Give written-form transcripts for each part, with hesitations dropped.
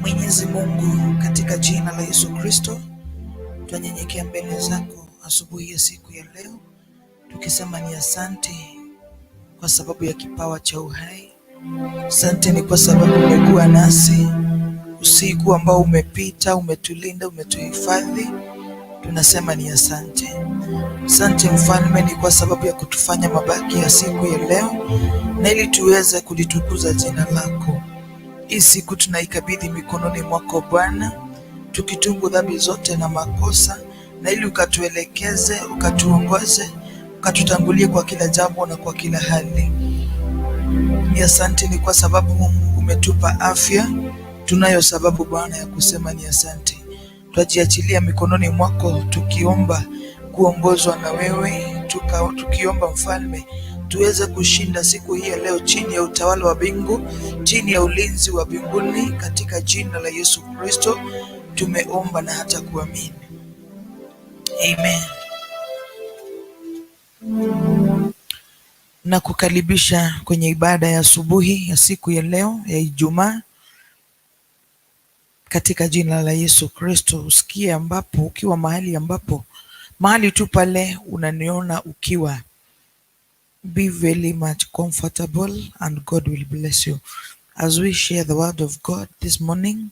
Mwenyezi Mungu, katika jina la Yesu Kristo, tunanyenyekea mbele zako asubuhi ya siku ya leo, tukisema ni asante kwa sababu ya kipawa cha uhai. Asante ni kwa sababu umekuwa nasi usiku ambao umepita, umetulinda, umetuhifadhi. Tunasema ni asante. Asante Mfalme, ni kwa sababu ya kutufanya mabaki ya siku ya leo, na ili tuweze kulitukuza jina lako. Hii siku tunaikabidhi mikononi mwako Bwana, tukitubu dhambi zote na makosa, na ili ukatuelekeze, ukatuongoze, ukatutangulie kwa kila jambo na kwa kila hali. Ni asante ni kwa sababu Mungu umetupa afya. Tunayo sababu Bwana ya kusema ni asante. Twajiachilia mikononi mwako, tukiomba kuongozwa na wewe, tukiomba Mfalme tuweze kushinda siku hii ya leo chini ya utawala wa mbingu, chini ya ulinzi wa mbinguni, katika jina la Yesu Kristo tumeomba na hata kuamini. Amen. Na kukaribisha kwenye ibada ya asubuhi ya siku ya leo ya Ijumaa, katika jina la Yesu Kristo. Usikie ambapo ukiwa mahali tu pale unaniona ukiwa, be very much comfortable and God will bless you as we share the word of God this morning.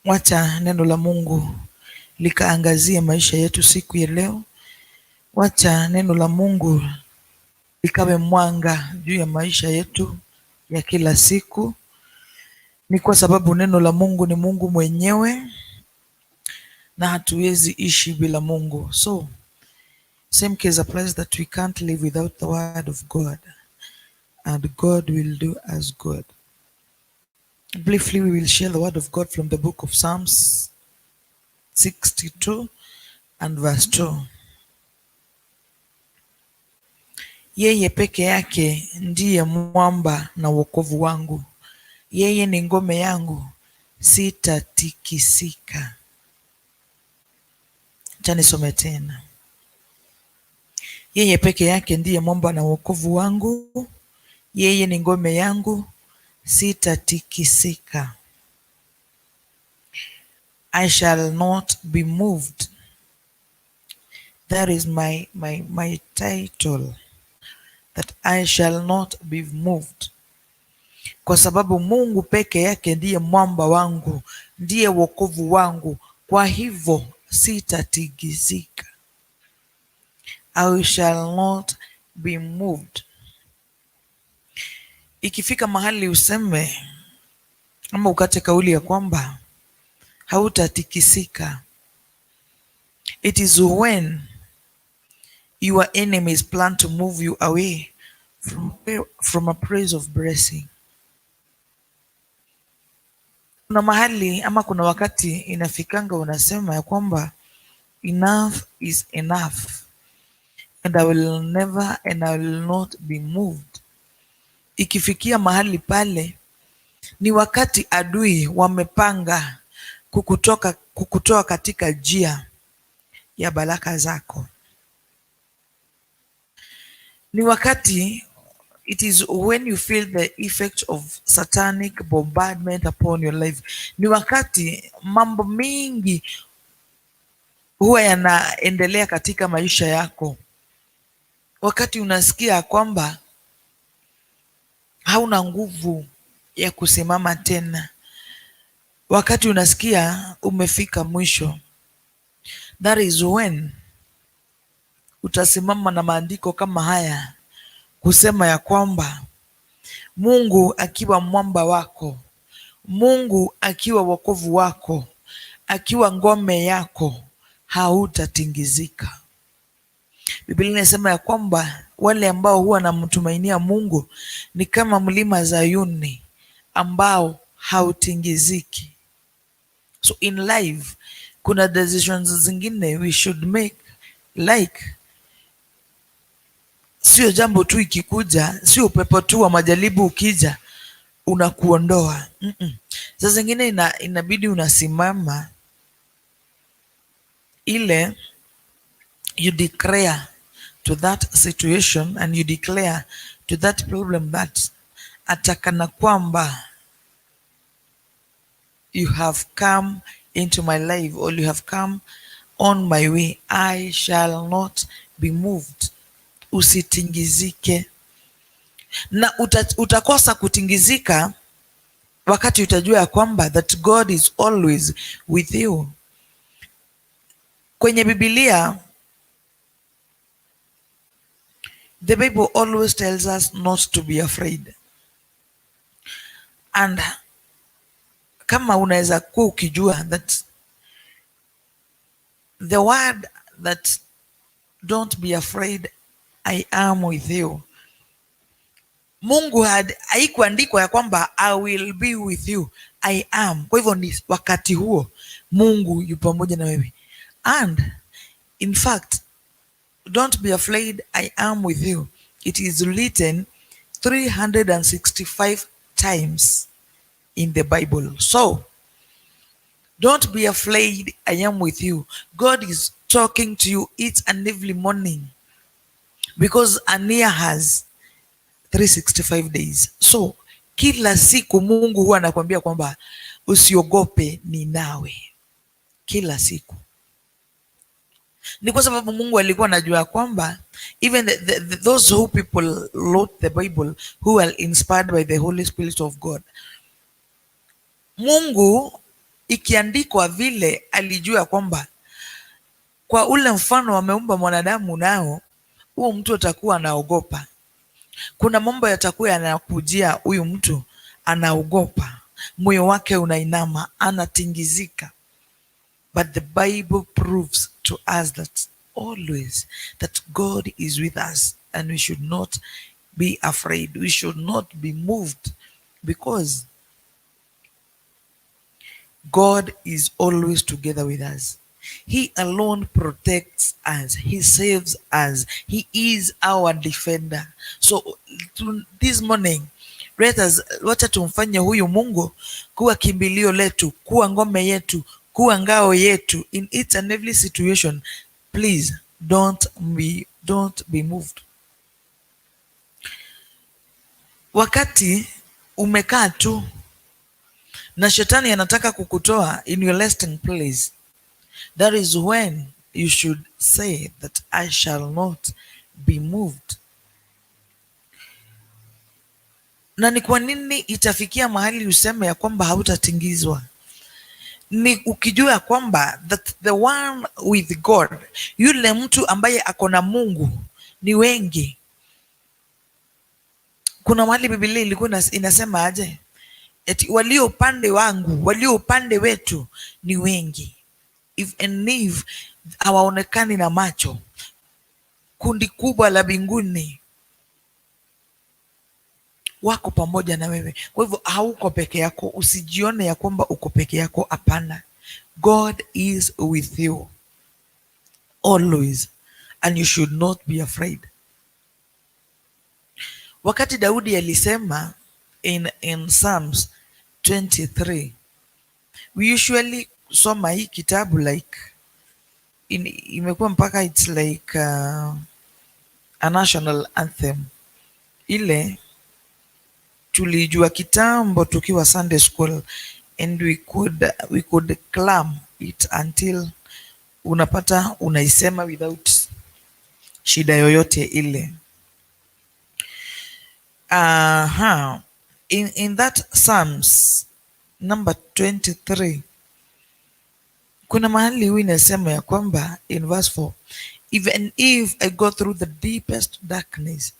Wacha neno la Mungu likaangazie maisha yetu siku ya leo. Wacha neno la Mungu likawe mwanga juu ya maisha yetu ya kila siku. Ni kwa sababu neno la Mungu ni Mungu mwenyewe, na hatuwezi ishi bila Mungu. So same case applies that we can't live without the word of God, and God will do us good. Briefly, we will share the word of God from the book of Psalms 62 and verse 2. Yeye peke yake ndiye mwamba na wokovu wangu, yeye ni ngome yangu, sitatikisika. Acha nisome tena. Yeye peke yake ndiye mwamba na wokovu wangu, yeye ni ngome yangu, sitatikisika. I shall not be moved. That is my title, that I shall not be moved. Kwa sababu Mungu peke yake ndiye mwamba wangu, ndiye wokovu wangu, kwa hivyo sitatikisika. I shall not be moved. Ikifika mahali useme ama ukate kauli ya kwamba hautatikisika, it is when your enemies plan to move you away from a place of blessing. Kuna mahali ama kuna wakati inafikanga unasema ya kwamba enough is enough, and I will not be moved. Ikifikia mahali ni wakati adui wamepanga kukutoa katika njia ya baraka zako. Ni wakati, it is when you feel the effect of satanic bombardment upon your life. Ni wakati mambo mingi huwa yanaendelea katika maisha yako, wakati unasikia kwamba hauna nguvu ya kusimama tena, wakati unasikia umefika mwisho. That is when utasimama na maandiko kama haya kusema ya kwamba Mungu akiwa mwamba wako, Mungu akiwa wokovu wako, akiwa ngome yako, hautatingizika. Biblia inasema ya kwamba wale ambao huwa wanamtumainia Mungu ni kama mlima Zayuni ambao hautingiziki. So in life kuna decisions zingine we should make, like sio jambo tu ikikuja, sio upepo tu wa majaribu ukija unakuondoa. Saa zingine inabidi unasimama, ile you declare to that situation and you declare to that problem that atakana kwamba you have come into my life or you have come on my way, I shall not be moved. Usitingizike, na utakosa kutingizika wakati utajua ya kwamba that God is always with you. Kwenye Biblia, the Bible always tells us not to be afraid. And kama unaweza kuwa ukijua that the word that don't be afraid, I am with you, Mungu haikuandikwa ya kwamba I will be with you, I am. Kwa hivyo ni wakati huo Mungu yu pamoja na wewe. And in fact, don't be afraid, I am with you, it is written 365 times in the Bible. So don't be afraid, I am with you. God is talking to you each and every morning because a year has 365 days. So kila siku Mungu huwa anakuambia kwamba usiogope, ni nawe kila siku. Ni kwa sababu Mungu alikuwa anajua kwamba even those who people wrote the Bible who are inspired by the Holy Spirit of God, Mungu ikiandikwa vile alijua kwamba kwa ule mfano wameumba mwanadamu, nao huo mtu atakuwa anaogopa. Kuna mambo yatakuwa yanakujia, huyu mtu anaogopa, moyo wake unainama, anatingizika. But the Bible proves to us that always that God is with us and we should not be afraid. We should not be moved because God is always together with us. He alone protects us. He saves us. He is our defender. So this morning, wacha tumfanye huyu Mungu kuwa kimbilio letu, kuwa ngome yetu, kuwa ngao yetu in each and every situation. Please don't be moved. Wakati umekaa tu na shetani anataka kukutoa in your resting place, that is when you should say that I shall not be moved. Na ni kwa nini itafikia mahali useme ya kwamba hautatingizwa? Ni ukijua kwamba that the one with God, yule mtu ambaye ako na Mungu, ni wengi. Kuna mahali Biblia ilikuwa inasema aje? Eti walio upande wangu, walio upande wetu ni wengi. If hawaonekani na macho, kundi kubwa la mbinguni wako pamoja na wewe. Kwa hivyo hauko peke yako, usijione ya kwamba uko peke yako, hapana. God is with you always and you should not be afraid. Wakati Daudi alisema in Psalms 23, we usually soma hii kitabu like imekuwa mpaka it's like a national anthem. Ile tulijua kitambo tukiwa Sunday school and we could clam it until unapata unaisema without shida yoyote ile. In that Psalms number 23, kuna mahali huwa inasema ya kwamba in verse 4, even if I go through the deepest darkness,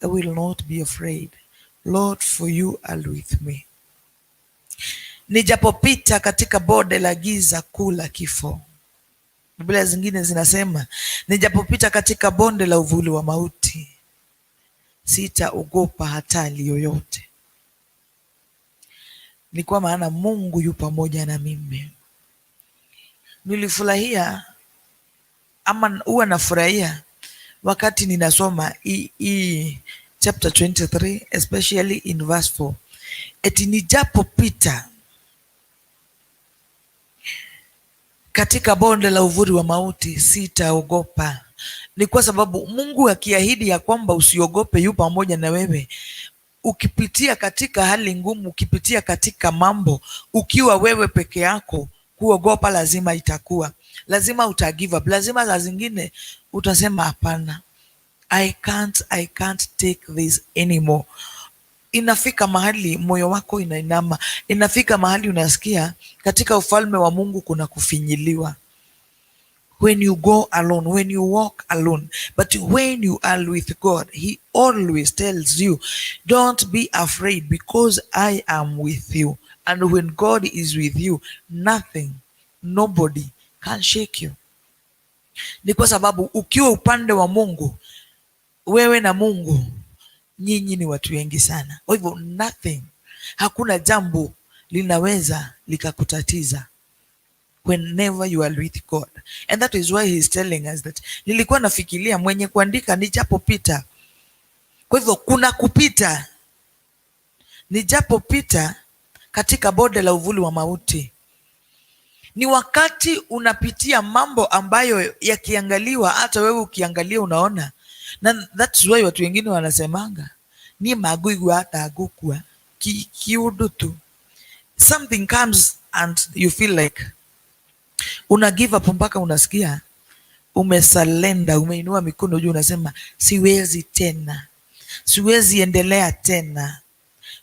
I will not be afraid. Lord, for you are with me. Nijapopita katika bonde la giza kuu la kifo. Biblia zingine zinasema nijapopita katika bonde la uvuli wa mauti, sitaogopa hatari yoyote. Ni kwa maana Mungu yu pamoja na mimi. Nilifurahia ama huwa nafurahia wakati ninasoma hii chapter 23 especially in verse 4, eti nijapopita katika bonde la uvuli wa mauti sitaogopa. Ni kwa sababu Mungu akiahidi ya kwamba usiogope, yu pamoja na wewe. Ukipitia katika hali ngumu, ukipitia katika mambo ukiwa wewe peke yako, kuogopa lazima itakuwa, lazima uta give up, lazima saa zingine utasema hapana, I can't take this anymore. Inafika mahali moyo wako inainama, inafika mahali unasikia katika ufalme wa Mungu kuna kufinyiliwa. When you go alone, when you walk alone, but when you are with God, He always tells you, don't be afraid because I am with you. And when God is with you, nothing, nobody can shake you. Ni kwa sababu ukiwa upande wa Mungu, wewe na Mungu, nyinyi ni watu wengi sana. Kwa hivyo nothing, hakuna jambo linaweza likakutatiza whenever you are with God. And that is why he is telling us that, nilikuwa nafikiria mwenye kuandika nijapopita. Kwa hivyo kuna kupita. Nijapopita katika bonde la uvuli wa mauti, ni wakati unapitia mambo ambayo yakiangaliwa, hata wewe ukiangalia unaona. Na that's why watu wengine wanasemanga ni maguigwa hata agukua kiudu tu. Something comes and you feel like una give up, mpaka unasikia umesalenda, umeinua mikono juu, unasema siwezi tena, siwezi endelea tena.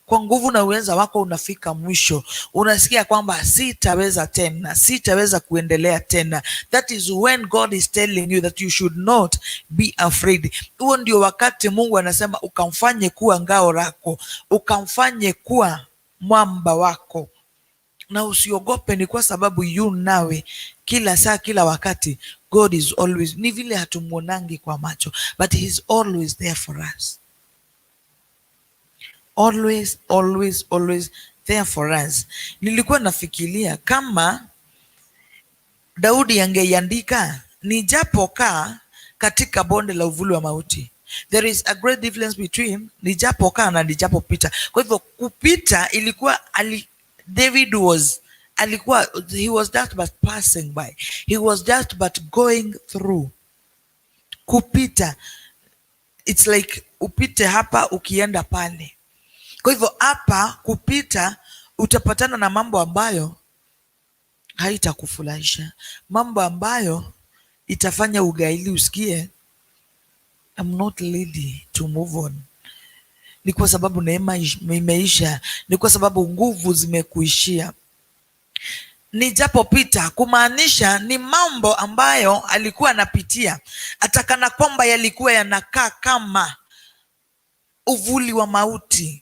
Kwa nguvu na uweza wako unafika mwisho, unasikia kwamba sitaweza tena, sitaweza kuendelea tena. That is when God is telling you that you should not be afraid. Huo ndio wakati Mungu anasema ukamfanye kuwa ngao lako, ukamfanye kuwa mwamba wako, na usiogope. Ni kwa sababu yu nawe kila saa, kila wakati. God is always, ni vile hatumuonangi kwa macho, but he is always there for us. Always, always, always there for us. Nilikuwa nafikiria kama Daudi angeiandika nijapokaa katika bonde la uvuli wa mauti. There is a great difference between nijapokaa na nijapopita. Kwa hivyo kupita ilikuwa David was he was just but passing by. He was just but going through. Kupita, it's like upite hapa ukienda pale. Kwa hivyo hapa kupita utapatana na mambo ambayo haitakufurahisha, mambo ambayo itafanya ugaili, usikie I'm not ready to move on. Ni kwa sababu neema imeisha, ni kwa sababu nguvu zimekuishia. Nijapopita kumaanisha ni mambo ambayo alikuwa anapitia, atakana kwamba yalikuwa yanakaa kama uvuli wa mauti.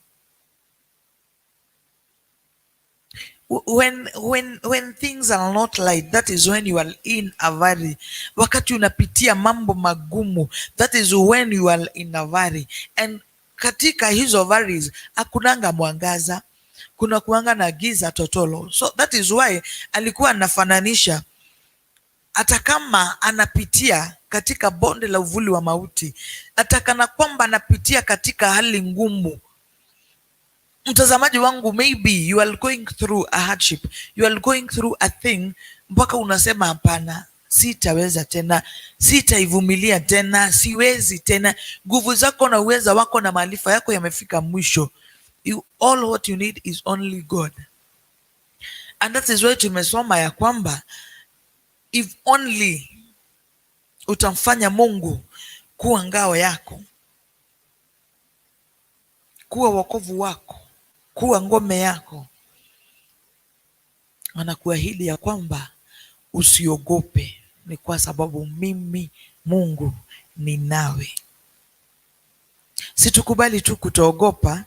When things are not light, that is when you are in a valley. Wakati unapitia mambo magumu, that is when you are in a valley. And katika hizo valleys hakunanga mwangaza, kuna kuanga na giza totolo. So that is why alikuwa anafananisha, hata kama anapitia katika bonde la uvuli wa mauti, atakana kwamba anapitia katika hali ngumu. Mtazamaji wangu, maybe you are going through a hardship, you are going through a thing, mpaka unasema hapana, sitaweza tena, sitaivumilia tena, siwezi tena. Nguvu zako na uweza wako na maarifa yako yamefika mwisho. All what you need is only God. And that is why tumesoma ya kwamba if only utamfanya Mungu kuwa ngao yako, kuwa wokovu wako, kuwa ngome yako, anakuahidi ya kwamba usiogope, ni kwa sababu mimi Mungu ni nawe. Situkubali tu kutoogopa,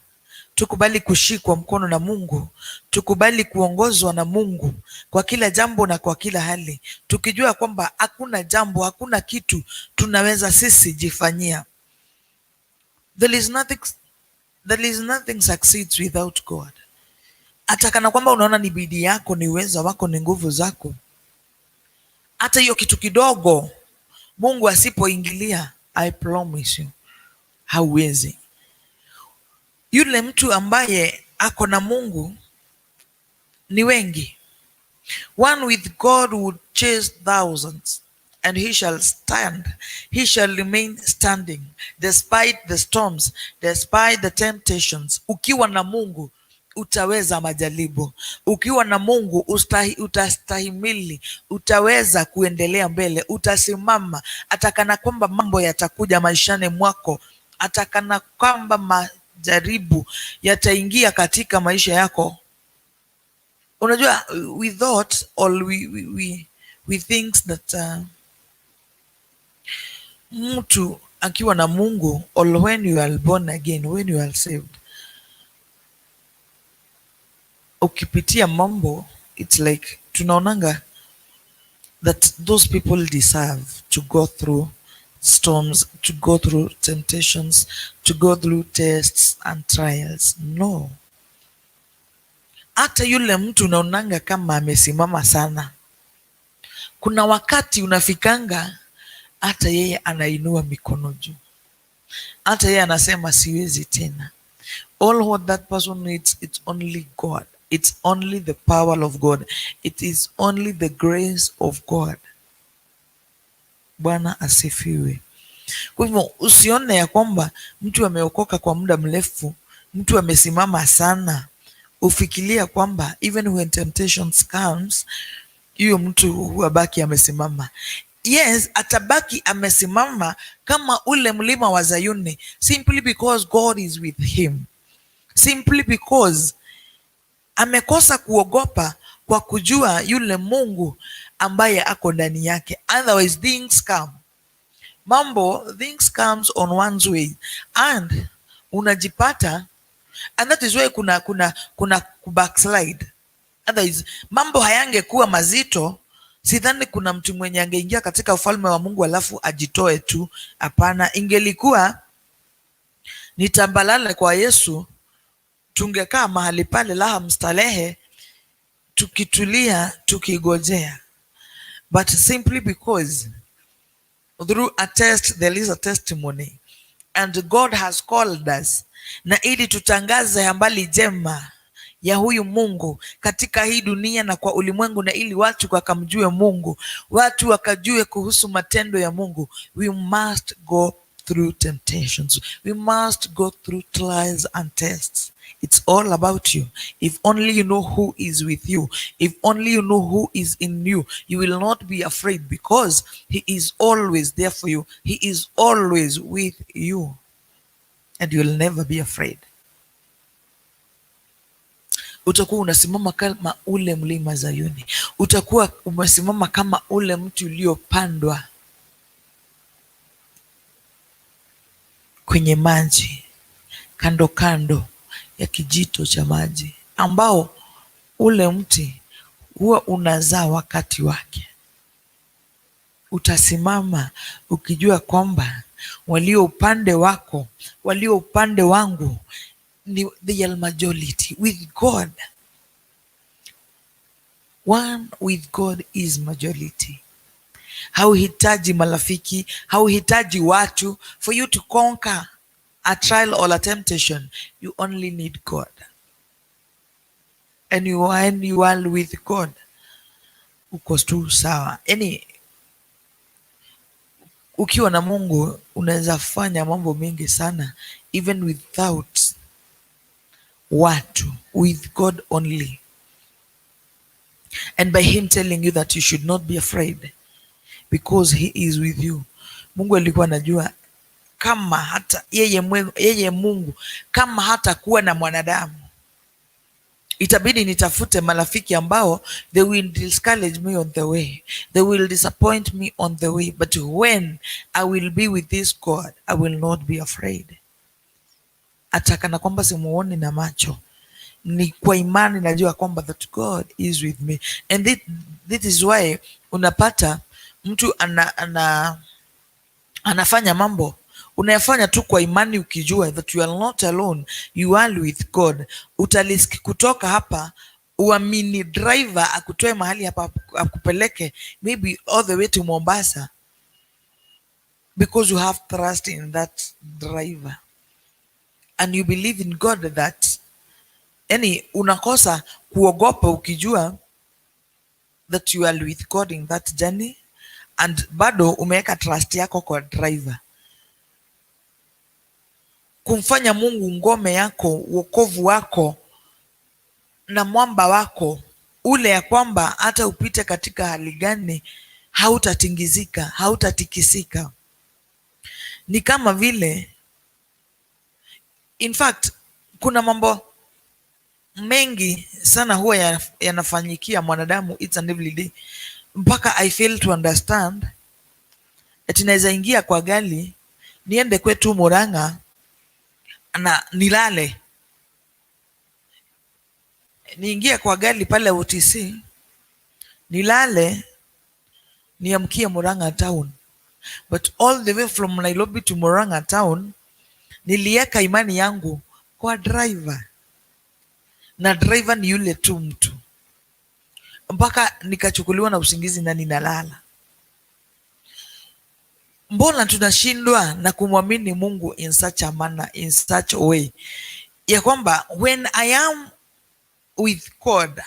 tukubali kushikwa mkono na Mungu, tukubali kuongozwa na Mungu kwa kila jambo na kwa kila hali, tukijua kwamba hakuna jambo, hakuna kitu tunaweza sisi jifanyia. There is nothing succeeds without God. Hata kana kwamba unaona ni bidii yako, ni uwezo wako, ni nguvu zako, hata hiyo kitu kidogo Mungu asipoingilia I promise you, hauwezi. Yule mtu ambaye ako na Mungu ni wengi. One with God would chase thousands, and he shall stand, he shall remain standing despite the storms, despite the temptations. Ukiwa na Mungu utaweza majaribu. Ukiwa na Mungu utastahimili, utaweza kuendelea mbele, utasimama atakana kwamba mambo yatakuja maishani mwako, atakana kwamba majaribu yataingia katika maisha yako. Unajua, we thought or we think that mtu akiwa na Mungu, or when you are born again, when you are saved, ukipitia mambo, it's like tunaonanga that those people deserve to go through storms, to go through temptations, to go through tests and trials. No. Hata yule mtu unaonanga kama amesimama sana, kuna wakati unafikanga hata yeye anainua mikono juu, hata yeye anasema siwezi tena. All what that person needs, it's only God. It's only the power of God. It is only the grace of God. Bwana asifiwe. Kwa hivyo usione ya kwamba mtu ameokoka kwa muda mrefu, mtu amesimama sana, ufikiria kwamba even when temptations comes, hiyo mtu huabaki amesimama. Yes, atabaki amesimama kama ule mlima wa Zayuni, simply because God is with him, simply because amekosa kuogopa kwa kujua yule Mungu ambaye ako ndani yake. Otherwise things come, things comes on one's way and unajipata, and that is why kuna backslide. Otherwise mambo hayangekuwa mazito, sidhani kuna mtu mwenye angeingia katika ufalme wa Mungu alafu ajitoe tu. Hapana, ingelikuwa ni tambalale kwa Yesu, tungekaa mahali pale laha mstalehe, tukitulia, tukigojea. But simply because through a test there is a testimony, and God has called us, na ili tutangaze habari njema ya huyu Mungu katika hii dunia na kwa ulimwengu, na ili watu wakamjue Mungu, watu wakajue kuhusu matendo ya Mungu, we must go through temptations. We must go through trials and tests. It's all about you. If only you know who is with you, if only you know who is in you, you will not be afraid, because he is always there for you. He is always with you, and you will never be afraid. Utakuwa unasimama kama ule mlima Zayuni. Utakuwa umesimama kama ule mti uliopandwa kwenye maji, kando kando ya kijito cha maji, ambao ule mti huwa unazaa wakati wake. Utasimama ukijua kwamba walio upande wako, walio upande wangu ni the majority. With God, one with God is majority. Hauhitaji marafiki, hauhitaji watu for you to conquer a trial or a temptation. You only need God. And when you are with God, uko tu sawa. Ukiwa na Mungu unaweza fanya mambo mengi sana, even without watu, with God only. And by him telling you that you should not be afraid, because he is with you. Mungu alikuwa anajua kama hata yeye Mungu, kama hata kuwa na mwanadamu, itabidi nitafute marafiki ambao they will discourage me on the way, they will disappoint me on the way, but when I will be with this God, I will not be afraid. Atakana kwamba simuoni na macho, ni kwa imani najua kwamba that God is with me. And this is why unapata mtu anafanya mambo, unayafanya tu kwa imani, ukijua that you are not alone, you are with God. Utaliski kutoka hapa, uamini driver akutoe mahali hapa, akupeleke maybe all the way to Mombasa, because you have trust in that driver and you believe in God that, yani unakosa kuogopa ukijua that you are with God in that journey, and bado umeweka trust yako kwa driver, kumfanya Mungu ngome yako, wokovu wako na mwamba wako, ule ya kwamba hata upite katika hali gani hautatingizika, hautatikisika. Ni kama vile, in fact, kuna mambo mengi sana huwa yanafanyikia mwanadamu each and every day, mpaka I fail to understand ati naweza ingia kwa gari niende kwetu Murang'a na nilale, niingie kwa gari pale UTC nilale, niamkie Murang'a town, but all the way from Nairobi to Murang'a town niliweka imani yangu kwa driver, na driver ni yule tu mtu, mpaka nikachukuliwa na usingizi na ninalala. Mbona tunashindwa na kumwamini Mungu in such a manner, in such a way, ya kwamba when I am with God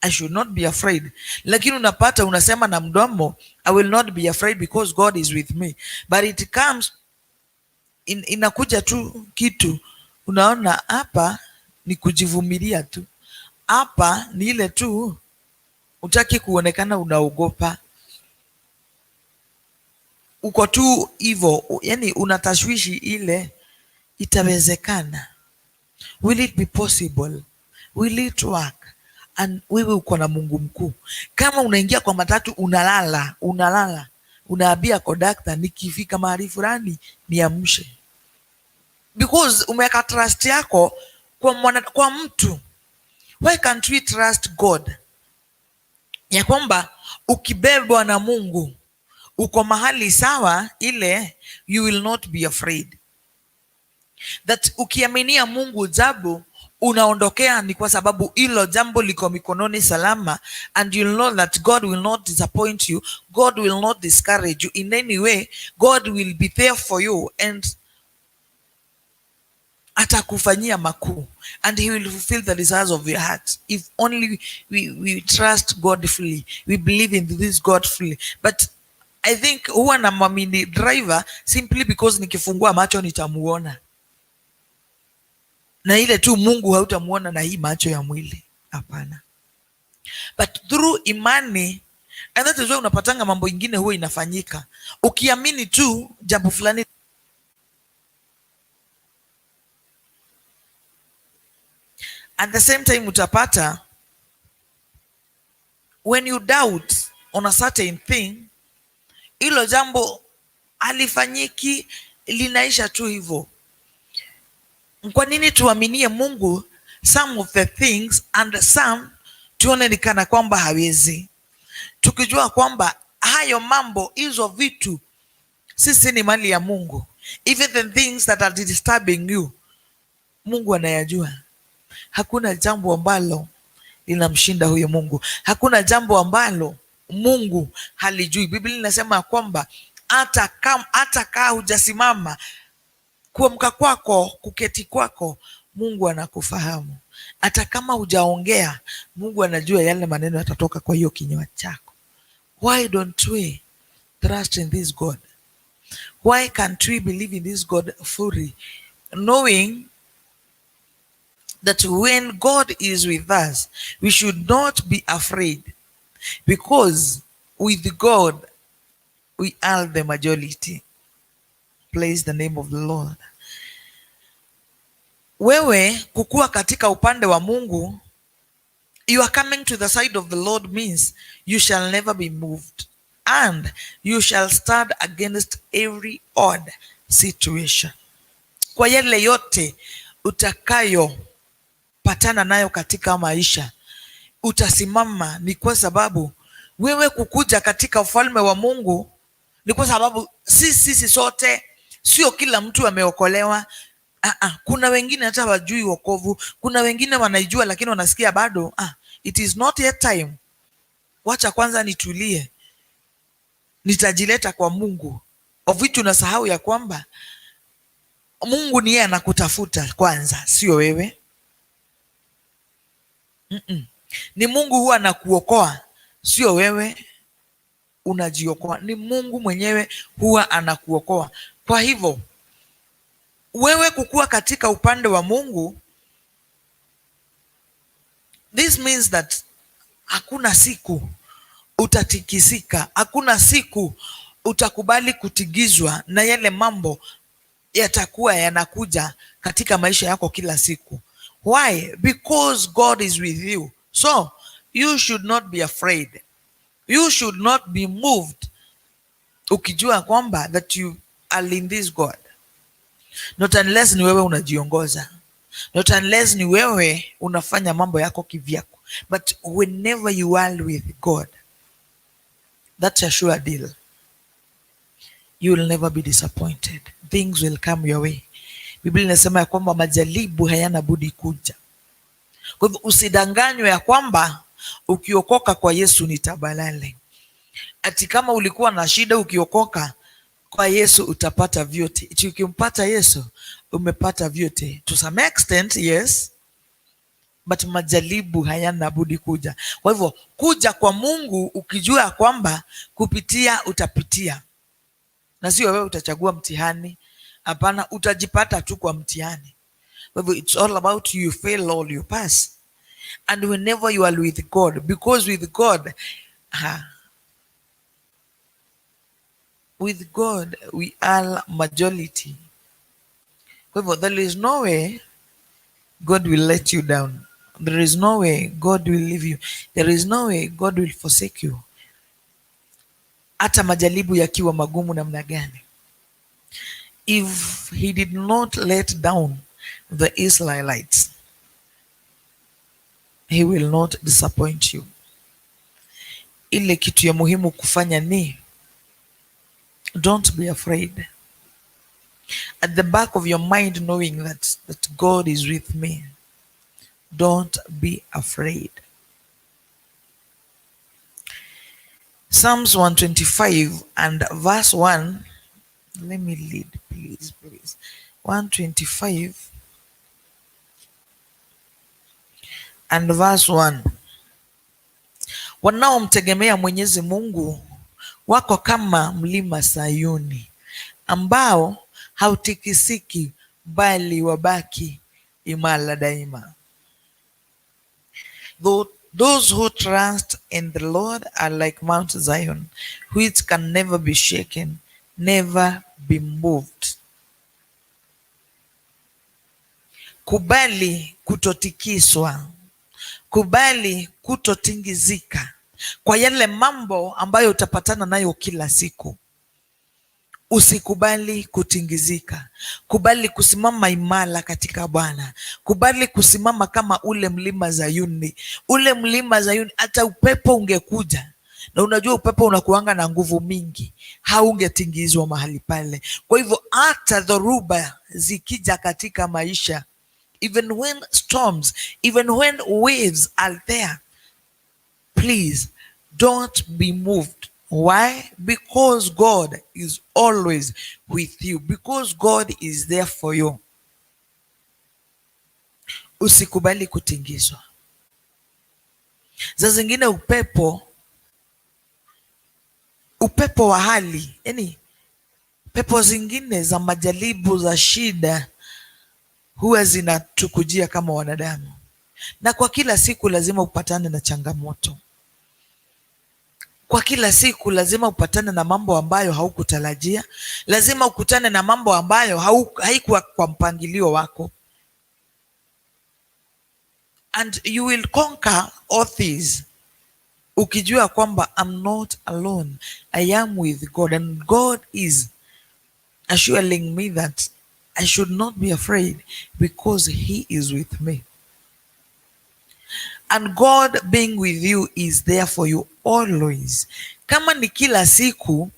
I should not be afraid, lakini unapata unasema na mdomo I will not be afraid because God is with me, but it comes inakuja tu kitu unaona hapa ni kujivumilia tu, hapa ni ile tu utaki kuonekana unaogopa, uko tu hivyo, yani unatashwishi ile itawezekana, will it be possible, will it work? And wewe uko na Mungu mkuu. Kama unaingia kwa matatu unalala, unaambia kondakta nikifika mahali fulani niamshe, because umeweka trust yako kwa mtu. Why can't we trust God, ya kwamba ukibebwa na Mungu uko mahali sawa, ile you will not be afraid, that ukiaminia Mungu jambo unaondokea ni kwa sababu hilo jambo liko mikononi salama, and you'll know that God will not disappoint you, God will not discourage you in any way, God will be there for you and atakufanyia makuu, and he will fulfill the desires of your heart if only we trust God fully, we believe in this God fully. But I think huwa na mwamini driver simply because nikifungua macho nitamuona, na ile tu Mungu hautamuona na hii macho ya mwili, hapana, but through imani. And that is why unapatanga mambo ingine huwa inafanyika ukiamini tu jambo fulani. At the same time utapata when you doubt on a certain thing, hilo jambo halifanyiki, linaisha tu hivyo. Kwa nini tuaminie Mungu some of the things and some tuone ni kana kwamba hawezi, tukijua kwamba hayo mambo, hizo vitu sisi ni mali ya Mungu. Even the things that are disturbing you, Mungu anayajua. Hakuna jambo ambalo linamshinda huyo Mungu, hakuna jambo ambalo Mungu halijui. Biblia inasema kwamba hata kaa hujasimama, kuamka kwako, kuketi kwako, Mungu anakufahamu. Hata kama hujaongea, Mungu anajua yale maneno yatatoka kwa hiyo kinywa chako. Why don't we trust in this God? Why can't we believe in this God fully, knowing that when God is with us, we should not be afraid, because with God we are the majority. Praise the name of the Lord. Wewe kukua katika upande wa Mungu, you are coming to the side of the Lord means you shall never be moved, and you shall stand against every odd situation. Kwa yale yote utakayo patana nayo katika maisha, utasimama. Ni kwa sababu wewe kukuja katika ufalme wa Mungu ni kwa sababu sisi sote, sio kila mtu ameokolewa. Kuna wengine hata wajui wokovu, kuna wengine wanaijua lakini wanasikia bado it is not yet time. Wacha kwanza nitulie, nitajileta kwa Mungu of which unasahau ya kwamba Mungu ni yeye anakutafuta kwanza, sio wewe. Ni Mungu huwa anakuokoa, sio wewe unajiokoa. Ni Mungu mwenyewe huwa anakuokoa. Kwa hivyo wewe kukua katika upande wa Mungu, this means that hakuna siku utatikisika, hakuna siku utakubali kutigizwa na yale mambo yatakuwa yanakuja katika maisha yako kila siku. Why? Because God is with you. So you should not be afraid. You should not be moved, ukijua kwamba that you are in this God. Not unless ni wewe unajiongoza, not unless ni wewe unafanya mambo yako kivyako. But whenever you are with God, that's a sure deal. You will never be disappointed. Things will come your way. Biblia inasema ya kwamba majaribu hayana budi kuja. Kwa hivyo usidanganywe ya kwamba ukiokoka kwa Yesu ni tabalale. Ati kama ulikuwa na shida, ukiokoka kwa Yesu utapata vyote. Ati ukimpata Yesu umepata vyote. To some extent, yes. But majaribu hayana budi kuja. Kwa hivyo kuja kwa Mungu ukijua kwamba kupitia utapitia. Na sio wewe utachagua mtihani. Hapana, utajipata tu kwa mtihani. Kwa hivyo it's all about you fail or you pass. And whenever you are with God, because with God we are majority. Kwa hivyo there is no way God will let you down. There is no way God will leave you. There is no way God will forsake you. Hata majaribu yakiwa magumu namna gani. If he did not let down the Israelites, he will not disappoint you. Ile kitu ya muhimu kufanya ni don't be afraid. At the back of your mind, knowing that God is with me. Don't be afraid. Psalms 125 and verse 1. Let me read, please. 125 and verse 1. Wanaomtegemea Mwenyezi Mungu wako kama mlima Sayuni, ambao hautikisiki bali wabaki imara daima. Those who trust in the Lord are like Mount Zion, which can never be shaken, never be moved. Kubali kutotikiswa, kubali kutotingizika kwa yale mambo ambayo utapatana nayo kila siku. Usikubali kutingizika. Kubali kusimama imara katika Bwana. Kubali kusimama kama ule mlima Zayuni. Ule mlima Zayuni, hata upepo ungekuja, na unajua upepo unakuanga na nguvu mingi, haungetingizwa mahali pale. Kwa hivyo hata dhoruba zikija katika maisha, even when storms, even when waves are there, please don't be moved. Why? Because God is always with you. Because God is there for you. Usikubali kutingizwa. Za zingine upepo wa hali, yani pepo zingine za majaribu, za shida, huwa zinatukujia kama wanadamu. Na kwa kila siku lazima upatane na changamoto. Kwa kila siku lazima upatane na mambo ambayo haukutarajia. Lazima ukutane na mambo ambayo haikuwa kwa mpangilio wako. And you will conquer all these ukijua kwamba I'm not alone. I am with God, and God is assuring me that I should not be afraid because he is with me. And God being with you is there for you always. Kama ni kila siku,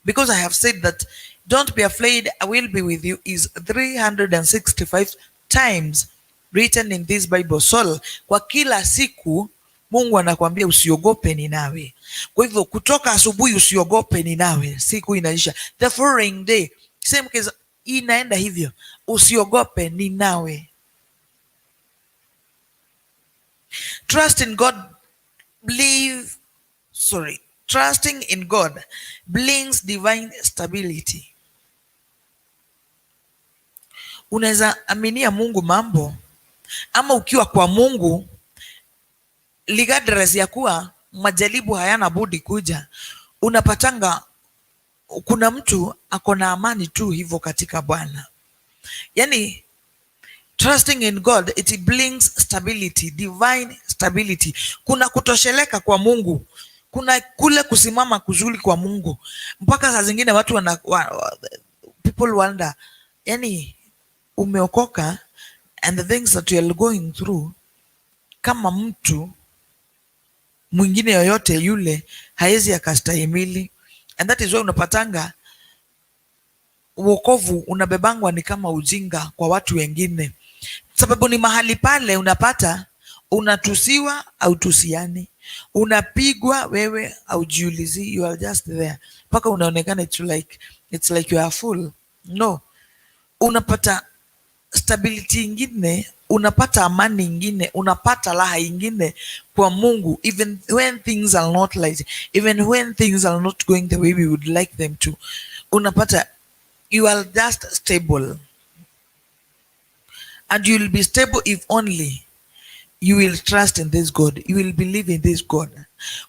because I have said that don't be afraid, I will be with you is 365 times written in this Bible. So kwa kila siku Mungu anakuambia usiogope, ni nawe. Kwa hivyo kutoka asubuhi usiogope, ni nawe, siku inaisha, the following day same case, inaenda hivyo, usiogope, ni nawe. Trusting in God brings divine stability. Unaweza aminia Mungu mambo, ama ukiwa kwa Mungu, regardless ya kuwa majaribu hayana budi kuja, unapatanga kuna mtu ako na amani tu hivyo katika Bwana. Yani trusting in God, it brings stability, divine stability. Kuna kutosheleka kwa Mungu, kuna kule kusimama kuzuri kwa Mungu, mpaka saa zingine watu people wonder, yani umeokoka and the things that you are going through, kama mtu mwingine yoyote yule haezi akastahimili. And that is why unapatanga wokovu unabebangwa ni kama ujinga kwa watu wengine, sababu ni mahali pale unapata unatusiwa au tusiani, unapigwa wewe au jiulizi, you are just there, mpaka unaonekana it's like you are full. No, unapata stability ingine, unapata amani ingine, unapata raha ingine kwa Mungu, even when things are not like, even when things are not going the way we would like them to. Unapata you are just stable, and you will be stable if only you will trust in this God, you will believe in this God.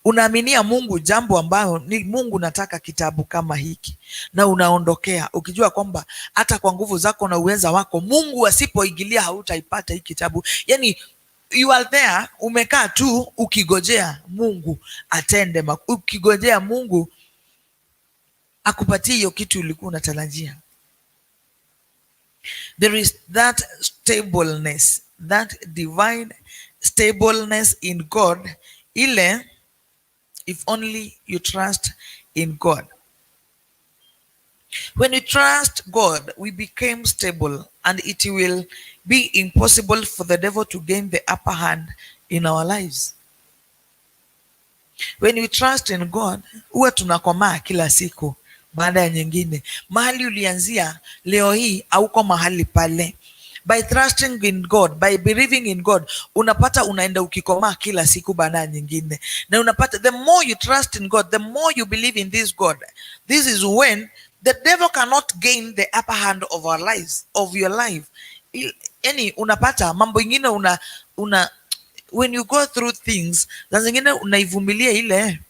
Unaaminia Mungu jambo ambayo ni Mungu nataka kitabu kama hiki, na unaondokea ukijua kwamba hata kwa nguvu zako na uweza wako Mungu asipoingilia hautaipata hii kitabu. Yani you are there, umekaa tu ukigojea Mungu atende, ukigojea Mungu akupatie hiyo kitu ulikuwa unatarajia. There is that stableness, that divine stableness in God, ile if only you trust in God. When we trust God, we became stable, and it will be impossible for the devil to gain the upper hand in our lives. When we trust in God, huwa tunakomaa kila siku baada ya nyingine. Mahali ulianzia leo hii hauko mahali pale. By trusting in God, by believing in God, unapata unaenda ukikomaa kila siku baada ya nyingine. Na unapata the more you trust in God, the more you believe in this God, this is when the devil cannot gain the upper hand of our lives, of your life. Yani unapata mambo ingine when you go through things, za zingine unaivumilia ile,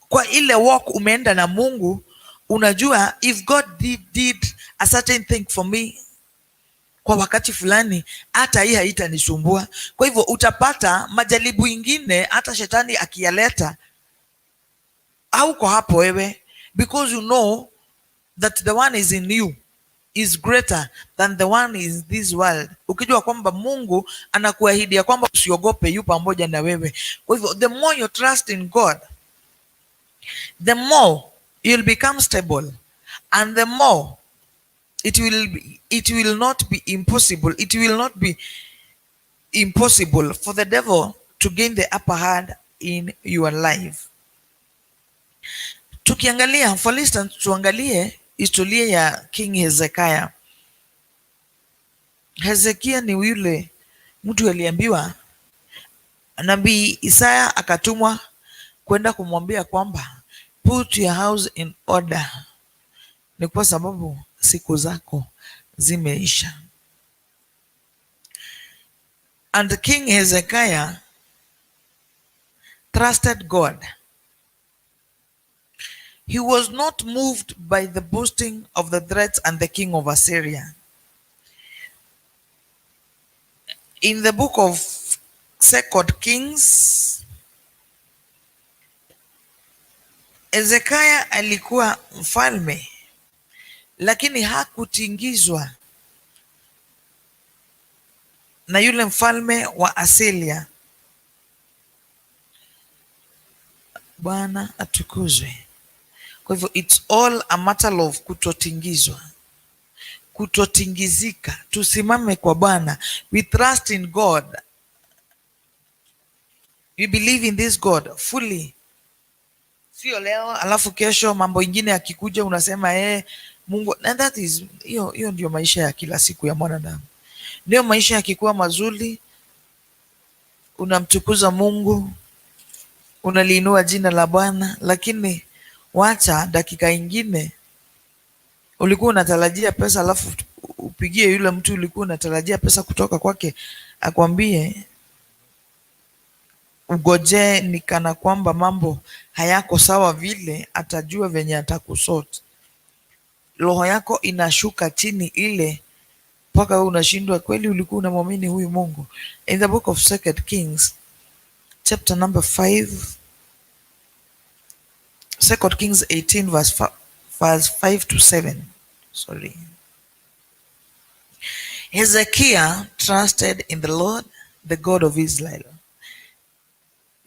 kwa ile walk umeenda na Mungu, unajua if God did a certain thing for me kwa wakati fulani, hata hii haitanisumbua. Kwa hivyo utapata majaribu ingine hata shetani akiyaleta hauko hapo wewe, because you know that the one is in you is greater than the one in this world. Ukijua kwamba Mungu anakuahidi ya kwamba usiogope, yu pamoja na wewe. Kwa hivyo the more you trust in God, the more you'll become stable, and the more it will not be impossible. It will not be impossible for the devil to gain the upper hand in your life. Tukiangalia, for instance, tuangalie historia ya King Hezekiah. Hezekiah ni yule mtu aliambiwa, Nabii Isaya akatumwa kwenda kumwambia kwamba put your house in order, ni kwa sababu siku zako zimeisha. And King Hezekiah trusted God. He was not moved by the boasting of the threats and the king of Assyria. In the book of 2 Kings, Hezekiah alikuwa mfalme, lakini hakutingizwa na yule mfalme wa Asiria. Bwana atukuzwe. Kwa hivyo it's all a matter of kutotingizwa, kutotingizika. Tusimame kwa Bwana, we trust in God. You believe in this God fully. Sio leo alafu kesho mambo ingine yakikuja unasema Mungu. And that is hiyo ndio maisha ya kila siku ya mwanadamu. Ndio maisha yakikuwa mazuri unamtukuza Mungu, unaliinua jina la Bwana, lakini wacha dakika ingine ulikuwa unatarajia pesa alafu upigie yule mtu ulikuwa unatarajia pesa kutoka kwake akwambie ugojee, ni kana kwamba mambo hayako sawa vile atajua venye atakusort. Roho yako inashuka chini ile mpaka wewe unashindwa kweli ulikuwa unamwamini huyu Mungu. In the book of 2 Kings chapter number 5, 2 Kings 18 verse 5 to 7. Sorry. Hezekiah trusted in the Lord, the God of Israel.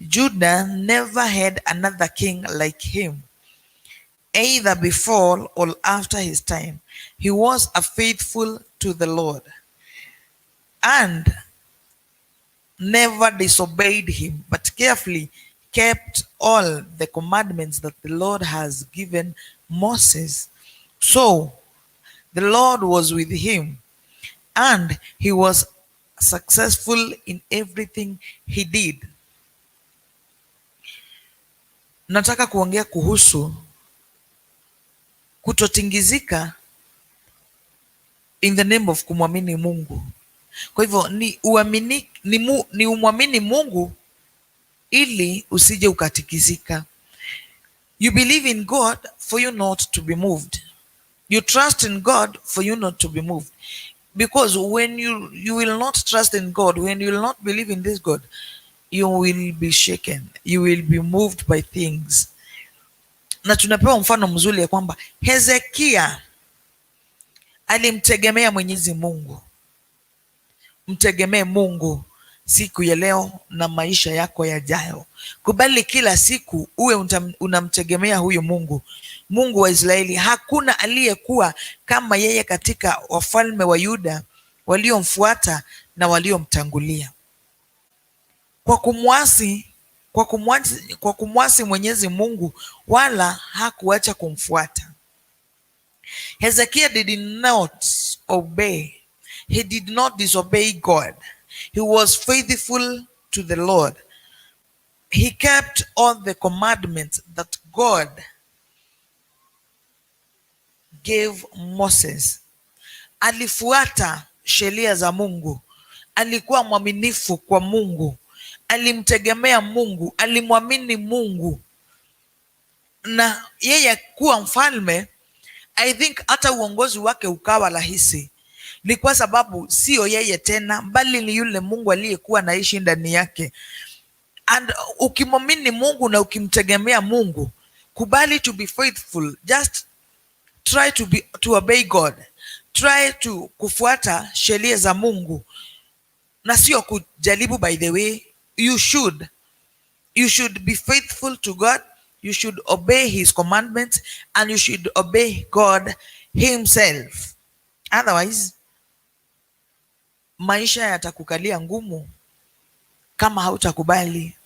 Judah never had another king like him, either before or after his time. He was faithful to the Lord and never disobeyed him, but carefully kept all the commandments that the Lord has given Moses. So the Lord was with him, and he was successful in everything he did. Nataka kuongea kuhusu kutotingizika in the name of kumwamini Mungu. Kwa hivyo ni umwamini Mungu ili usije ukatikizika. You believe in God for you not to be moved. You trust in God for you not to be moved. Because when you will not trust in God, when you will not believe in this God, you will be shaken. You will be moved by things. Na tunapewa mfano mzuri ya kwamba Hezekia alimtegemea Mwenyezi Mungu. Mtegemee Mungu siku ya leo na maisha yako yajayo. Kubali kila siku uwe unamtegemea huyu Mungu, Mungu wa Israeli. Hakuna aliyekuwa kama yeye katika wafalme wa Yuda waliomfuata na waliomtangulia. Kwa kumwasi Mwenyezi Mungu, wala hakuacha kumfuata. Hezekiah did not obey. He did not disobey God. He was faithful to the Lord. He kept all the commandments that God gave Moses. Alifuata sheria za Mungu. Alikuwa mwaminifu kwa Mungu. Alimtegemea Mungu. Alimwamini Mungu. Na yeye kuwa mfalme, I think hata uongozi wake ukawa rahisi. Ni kwa sababu sio yeye tena, bali ni yule Mungu aliyekuwa anaishi ndani yake. And ukimwamini Mungu na ukimtegemea Mungu, kubali to be faithful. Just try to obey God. Try to kufuata sheria za Mungu. Na sio kujaribu. By the way, you should be faithful to God. You should obey his commandments, and you should obey God himself. Otherwise, maisha yatakukalia ngumu kama hautakubali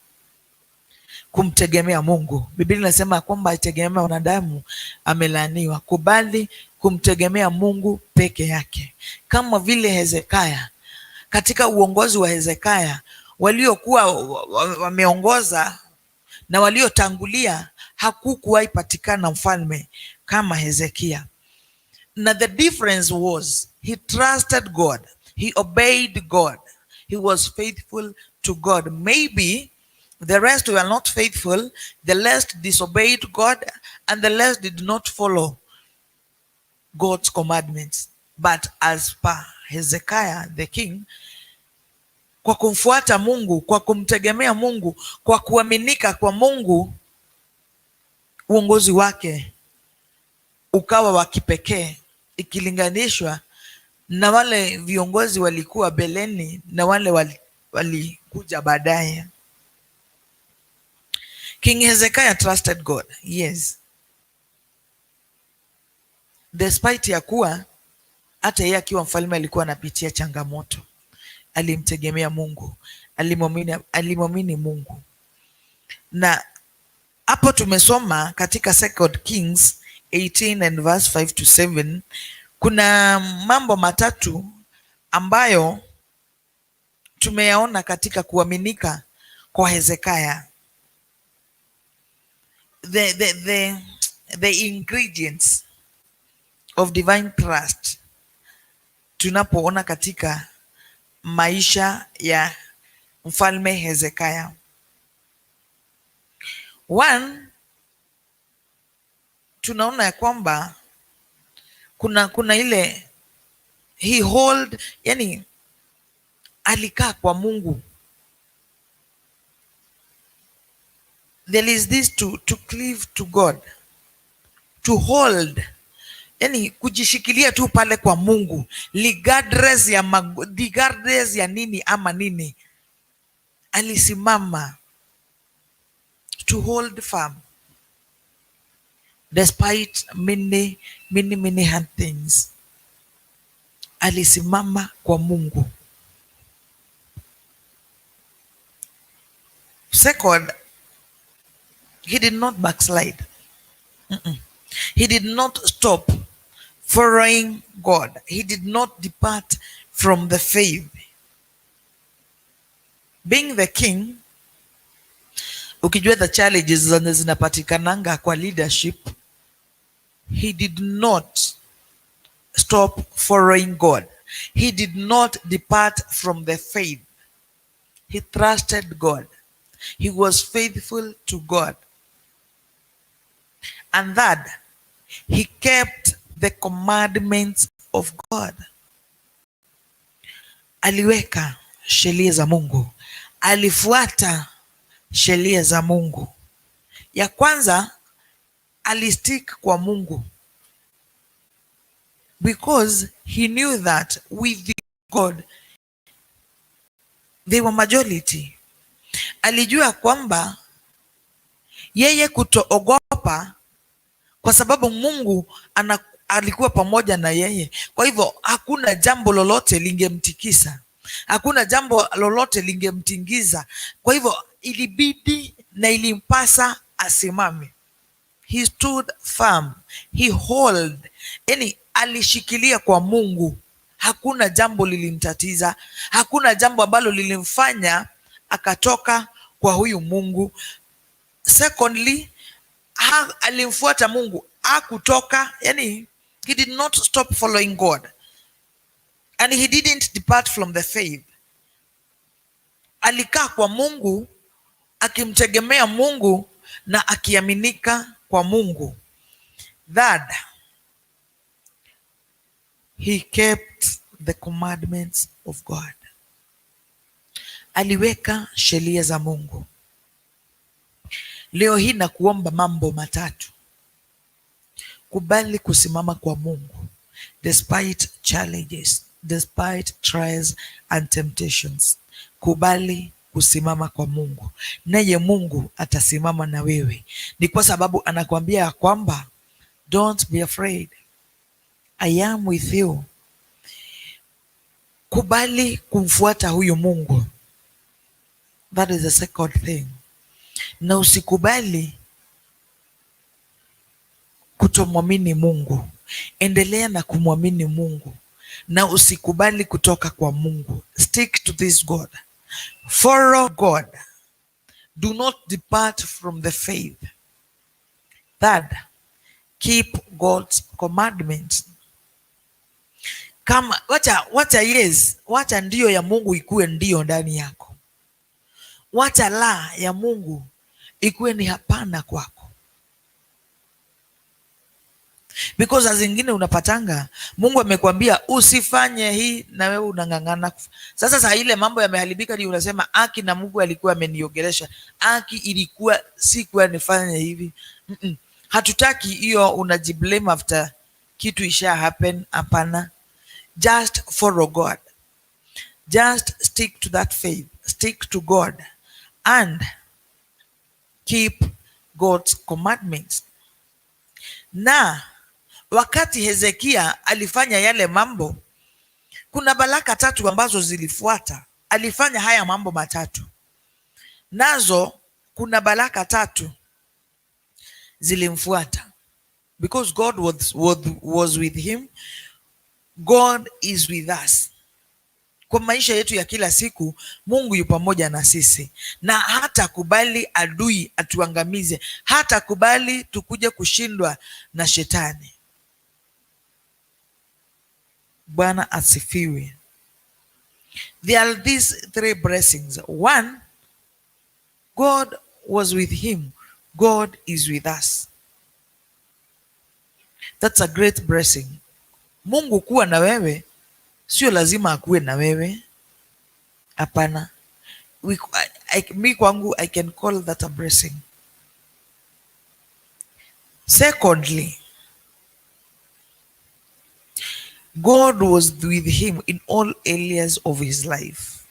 kumtegemea Mungu. Biblia inasema kwamba ategemea wanadamu amelaaniwa. Kubali kumtegemea Mungu peke yake. Kama vile Hezekiah, katika uongozi wa Hezekiah, waliokuwa wameongoza na waliotangulia, hakukuwahi patikana mfalme kama Hezekiah. Na the difference was he trusted God. He obeyed God. He was faithful to God. Maybe the rest were not faithful. The rest disobeyed God, and the rest did not follow God's commandments. But as per Hezekiah the king, kwa kumfuata Mungu, kwa kumtegemea Mungu, kwa kuaminika kwa Mungu, uongozi wake ukawa wa kipekee ikilinganishwa na wale viongozi walikuwa beleni na wale walikuja baadaye. King Hezekiah trusted God. Yes. Despite ya kuwa hata yeye akiwa mfalme alikuwa anapitia changamoto, alimtegemea Mungu, alimwamini Mungu. Na hapo tumesoma katika 2 Kings 18 and verse 5 to 7, kuna mambo matatu ambayo tumeyaona katika kuaminika kwa Hezekia. The ingredients of divine trust tunapoona katika maisha ya mfalme Hezekia. One, tunaona ya kwamba kuna ile yani alikaa kwa Mungu. There is this to cleave to God, to hold, yani kujishikilia tu pale kwa Mungu regardless ya nini ama nini. Alisimama, to hold firm despite many hard things. Alisimama kwa Mungu. Second, he did not backslide. He did not stop following God. He did not depart from the faith. Being the king, ukijua the challenges zinapatikananga kwa leadership, he did not stop following God. He did not depart from the faith. He trusted God. He was faithful to God. And that he kept the commandments of God. Aliweka sheria za Mungu. Alifuata sheria za Mungu. Ya kwanza, alistick kwa Mungu, because he knew that with God they were majority. Alijua kwamba yeye kutoogopa kwa sababu Mungu alikuwa pamoja na yeye. Kwa hivyo hakuna jambo lolote lingemtikisa, hakuna jambo lolote lingemtingiza. Kwa hivyo ilibidi na ilimpasa asimame. He stood firm, he hold, yani alishikilia kwa Mungu. Hakuna jambo lilimtatiza, hakuna jambo ambalo lilimfanya akatoka kwa huyu Mungu. Secondly, alimfuata Mungu, hakutoka, yani he did not stop following God and he didn't depart from the faith. Alikaa kwa Mungu, akimtegemea Mungu na akiaminika kwa Mungu. That he kept the commandments of God. Aliweka sheria za Mungu. Leo hii na kuomba mambo matatu. Kubali kusimama kwa Mungu despite challenges, despite trials and temptations. Kubali kusimama kwa Mungu, naye Mungu atasimama na wewe. Ni kwa sababu anakuambia ya kwamba don't be afraid, I am with you. Kubali kumfuata huyu Mungu. That is the second thing. Na usikubali kutomwamini Mungu. Endelea na kumwamini Mungu, na usikubali kutoka kwa Mungu. Stick to this God. Follow God. Do not depart from the faith. Third, keep God's commandments. Kama wacha ndio ya Mungu ikuwe ndio ndani yako. Wacha la ya Mungu ikuwe ni hapana kwako. Because as zingine unapatanga Mungu amekwambia usifanye hii na wewe unang'ang'ana. Sasa ile mambo yameharibika, ndio unasema aki na Mungu alikuwa ameniongelesha. Aki ilikuwa sikuwa nifanye hivi. Hatutaki hiyo unajiblame after kitu isha happen. Hapana. Just follow God. Just stick to that faith. Stick to God and keep God's commandments. Na wakati Hezekia alifanya yale mambo, kuna baraka tatu ambazo zilifuata. Alifanya haya mambo matatu, nazo kuna baraka 3 zilimfuata, because God was with him. God is with us. Kwa maisha yetu ya kila siku, Mungu yu pamoja na sisi, na hata kubali adui atuangamize, hata kubali tukuje kushindwa na shetani. Bwana asifiwe. There are these 3 blessings. 1, God was with him. God is with us. That's a great blessing. Mungu kuwa na wewe sio lazima akuwe na wewe. Hapana. Mi kwangu, I can call that a blessing. Secondly, God was with him in all areas of his life.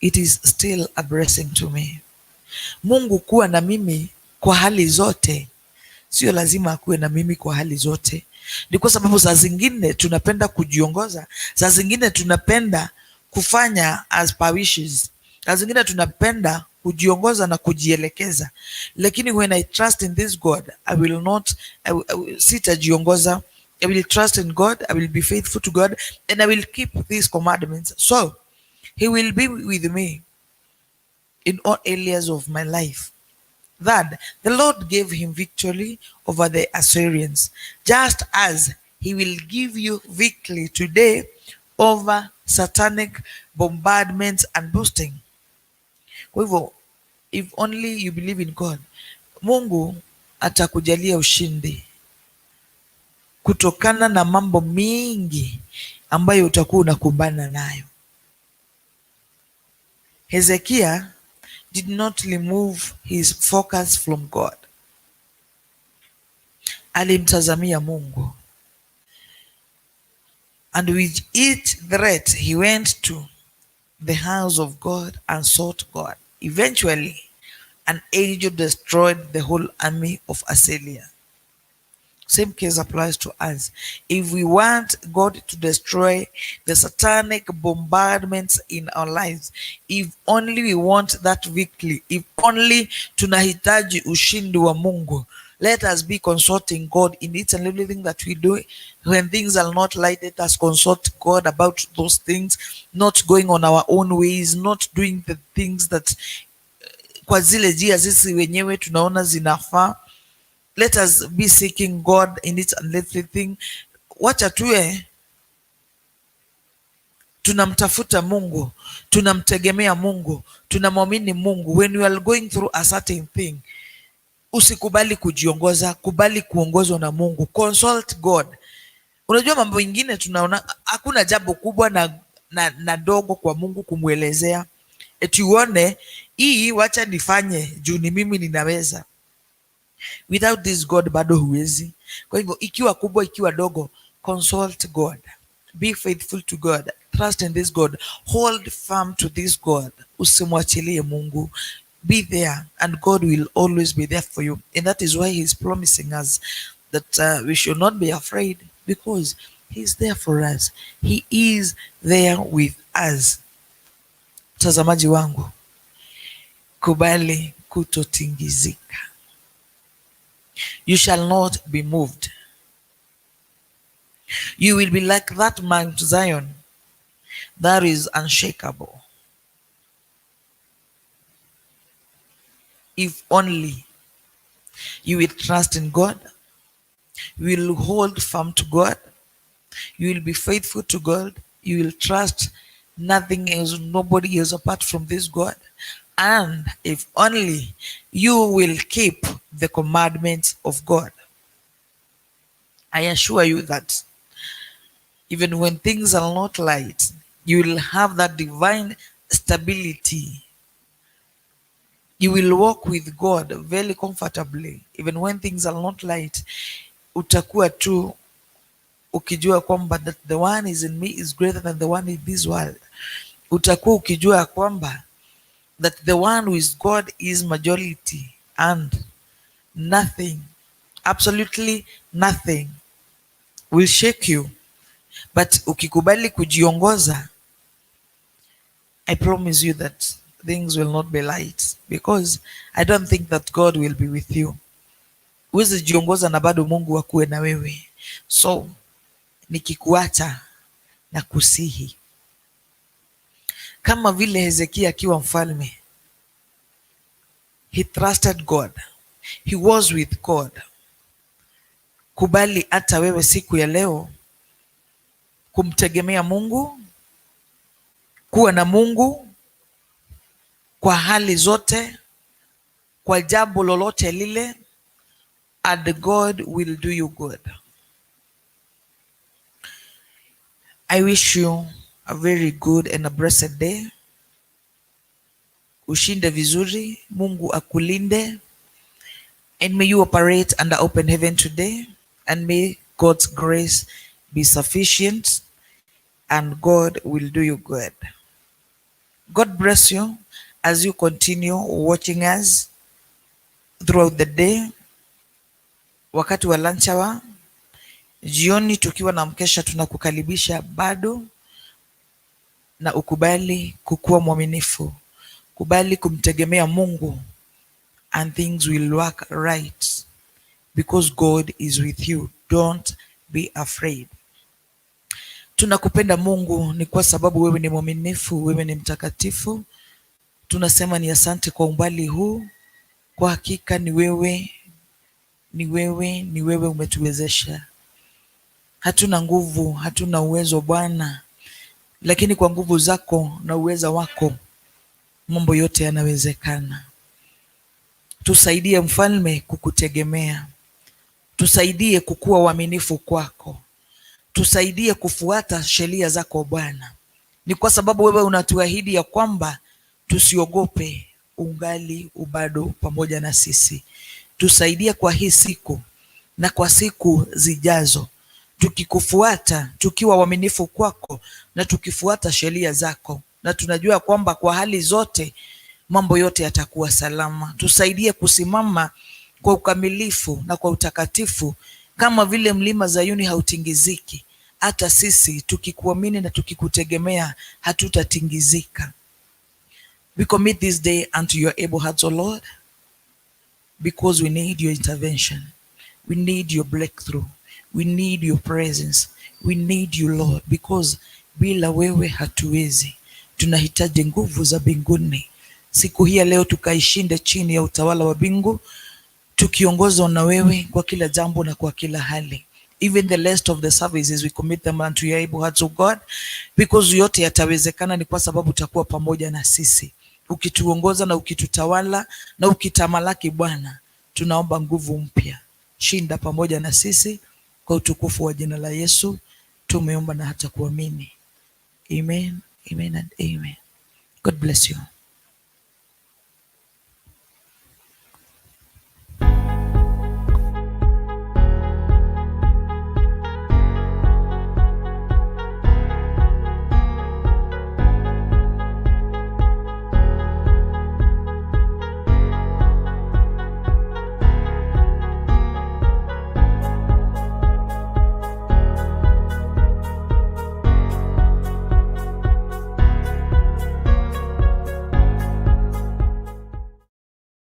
It is still a blessing to me. Mungu kuwa na mimi kwa hali zote, sio lazima akuwe na mimi kwa hali zote. Ni kwa sababu saa zingine tunapenda kujiongoza, saa zingine tunapenda kufanya as per wishes, saa zingine tunapenda kujiongoza na kujielekeza. Lakini when I trust in this God, I will sitajiongoza. I will trust in God, I will be faithful to God, and I will keep these commandments. So he will be with me in all areas of my life. That the Lord gave him victory over the Assyrians, just as he will give you victory today over satanic bombardments and boasting. Kwa hivyo, if only you believe in God, Mungu atakujalia ushindi kutokana na mambo mingi ambayo utakuwa unakumbana nayo. Hezekiah did not remove his focus from God. Alimtazamia Mungu. And with each threat, he went to the house of God and sought God. Eventually, an angel destroyed the whole army of Assyria. Same case applies to us. If we want God to destroy the satanic bombardments in our lives, if only we want that victory, if only tunahitaji ushindi wa Mungu, let us be consulting God in each and everything that we do. When things are not right, let us consult God about those things, not going on our own ways, not doing the things that kwa zile njia sisi wenyewe tunaona zinafaa. Let us be seeking God in it and everything. Wacha tuwe tunamtafuta Mungu, tunamtegemea Mungu, tunamwamini Mungu. When you are going through a certain thing, usikubali kujiongoza, kubali kuongozwa na Mungu. Consult God. Unajua mambo mengine tunaona hakuna jambo kubwa na dogo kwa Mungu kumwelezea. Eti uone hii wacha nifanye juu ni mimi ninaweza. Without this God bado huwezi. Kwa hivyo ikiwa kubwa ikiwa dogo, consult God. Be faithful to God. Trust in this God. Hold firm to this God. Usimwachilie Mungu. Be there and God will always be there for you. And that is why he's promising us that we should not be afraid, because he's there for us. He is there with us. Mtazamaji wangu, kubali kutotingizika. You shall not be moved. You will be like that Mount Zion that is unshakable. If only you will trust in God, you will hold firm to God, you will be faithful to God, you will trust nothing else, nobody else apart from this God. And if only you will keep the commandments of God, I assure you that even when things are not light, you will have that divine stability. You will walk with God very comfortably. Even when things are not light, utakuwa tu ukijua kwamba that the one is in me is greater than the one in this world. Utakuwa ukijua kwamba that the one who is God is majority, and nothing, absolutely nothing will shake you. But ukikubali kujiongoza, I promise you that things will not be light. because I don't think that God will be with you. Huwezi jiongoza na bado Mungu akuwe na wewe. So nikikuacha na kusihi, kama vile Hezekia akiwa mfalme, he trusted God, he was with God. Kubali hata wewe siku ya leo kumtegemea Mungu, kuwa na Mungu kwa hali zote, kwa jambo lolote lile, and God will do you good. I wish you a very good and a blessed day. Ushinde vizuri, Mungu akulinde, and may you operate under open heaven today, and may God's grace be sufficient, and God will do you good. God bless you as you continue watching us throughout the day. Wakati wa lunch hour, jioni tukiwa na mkesha, tunakukaribisha bado, na ukubali kukuwa mwaminifu, kubali kumtegemea Mungu, and things will work right because God is with you. Don't be afraid. Tunakupenda Mungu ni kwa sababu wewe ni mwaminifu, wewe ni mtakatifu. Tunasema ni asante kwa umbali huu. Kwa hakika ni wewe umetuwezesha. Hatuna nguvu, hatuna uwezo Bwana, lakini kwa nguvu zako na uweza wako mambo yote yanawezekana. Tusaidie Mfalme kukutegemea, tusaidie kukuwa waaminifu kwako, tusaidie kufuata sheria zako Bwana. Ni kwa sababu wewe unatuahidi ya kwamba tusiogope, ungali ubado pamoja na sisi. Tusaidie kwa hii siku na kwa siku zijazo, tukikufuata, tukiwa waaminifu kwako na tukifuata sheria zako, na tunajua kwamba kwa hali zote mambo yote yatakuwa salama. Tusaidie kusimama kwa ukamilifu na kwa utakatifu, kama vile mlima Zayuni hautingiziki. Hata sisi tukikuamini na tukikutegemea hatutatingizika. We commit this day unto your able hands, O Lord, because we need your intervention. We need your breakthrough. We need your presence. We need you, Lord, because bila wewe hatuwezi. Tunahitaji nguvu za mbinguni. Siku hii leo tukaishinde chini ya utawala wa mbingu, tukiongozwa na wewe kwa kila jambo na kwa kila hali. Even the rest of the services we commit them unto your able hands, O God, because yote yatawezekana ni kwa sababu utakuwa pamoja na sisi, ukituongoza na ukitutawala na ukitamalaki Bwana. Tunaomba nguvu mpya, shinda pamoja na sisi, kwa utukufu wa jina la Yesu tumeomba na hata kuamini. Amen, amen and amen. God bless you.